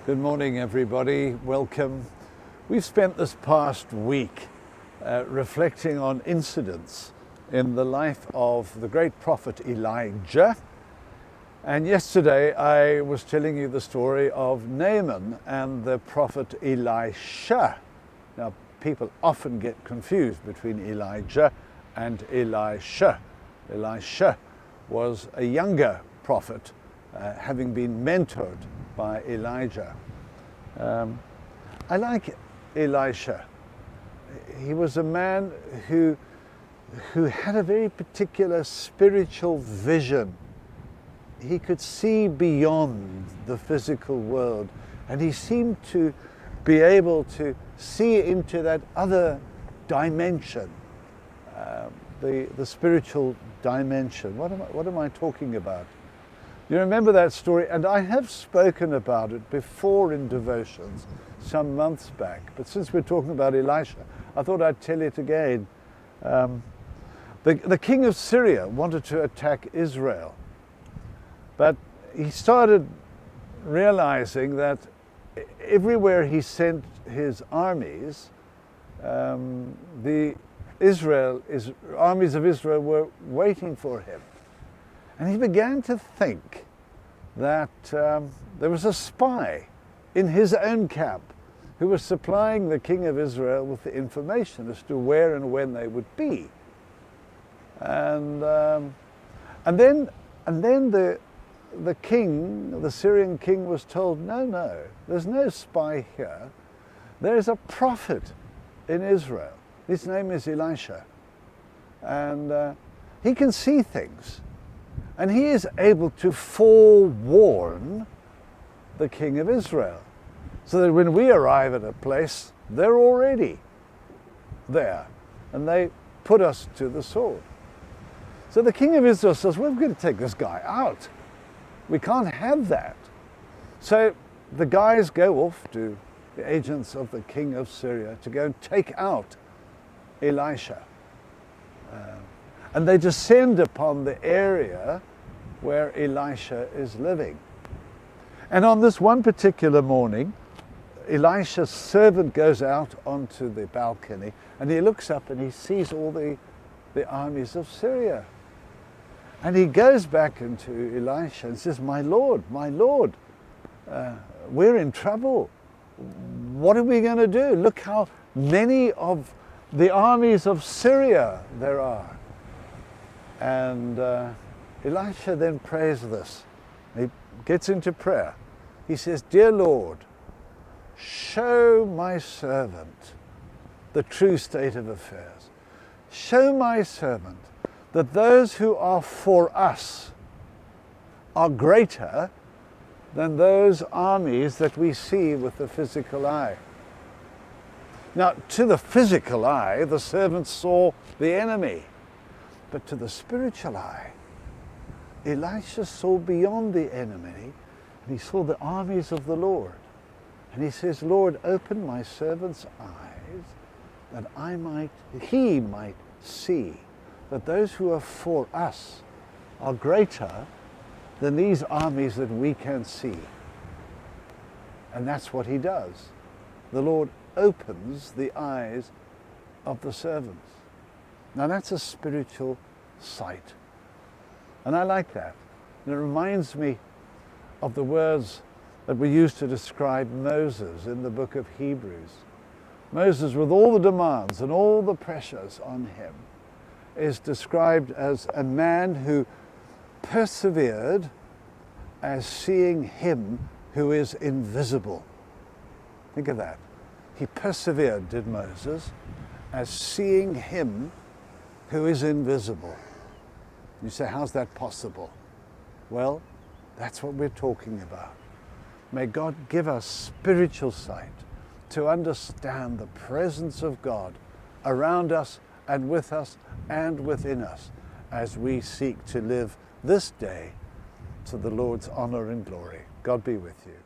Good morning, everybody. Welcome. We've spent this past week reflecting on incidents in the life of the great prophet Elijah. And yesterday I was telling you the story of Naaman and the prophet Elisha. Now, people often get confused between Elijah and Elisha. Elisha was a younger prophet, having been mentored by Elijah. I like Elisha. He was a man who had a very particular spiritual vision. He could see beyond the physical world, and he seemed to be able to see into that other dimension, the spiritual dimension. What am I talking about? You remember that story, and I have spoken about it before in devotions some months back, but since we're talking about Elisha, I thought I'd tell it again. The king of Syria wanted to attack Israel, but he started realizing that everywhere he sent his armies, the armies of Israel were waiting for him. And he began to think that there was a spy in his own camp who was supplying the king of Israel with the information as to where and when they would be. And then the king, the Syrian king, was told, no, there's no spy here. There's a prophet in Israel. His name is Elisha. And he can see things. And he is able to forewarn the king of Israel, so that when we arrive at a place, they're already there, and they put us to the sword. So the king of Israel says, we're going to take this guy out. We can't have that. So the guys go off to the agents of the king of Syria to go and take out Elisha. And they descend upon the area where Elisha is living. And on this one particular morning, Elisha's servant goes out onto the balcony, and he looks up and he sees all the armies of Syria. And he goes back into Elisha and says, my Lord, we're in trouble. What are we going to do? Look how many of the armies of Syria there are. And Elisha then prays this. He gets into prayer. He says, Dear Lord, show my servant the true state of affairs. Show my servant that those who are for us are greater than those armies that we see with the physical eye. Now, to the physical eye, the servant saw the enemy. But to the spiritual eye, Elisha saw beyond the enemy, and he saw the armies of the Lord. And he says, Lord, open my servant's eyes that he might see that those who are for us are greater than these armies that we can see. And that's what he does. The Lord opens the eyes of the servants. Now that's a spiritual sight. And I like that. And it reminds me of the words that we used to describe Moses in the book of Hebrews. Moses, with all the demands and all the pressures on him, is described as a man who persevered as seeing him who is invisible. Think of that. He persevered, did Moses, as seeing him who is invisible. You say, how's that possible? Well, that's what we're talking about. May God give us spiritual sight to understand the presence of God around us and with us and within us as we seek to live this day to the Lord's honor and glory. God be with you.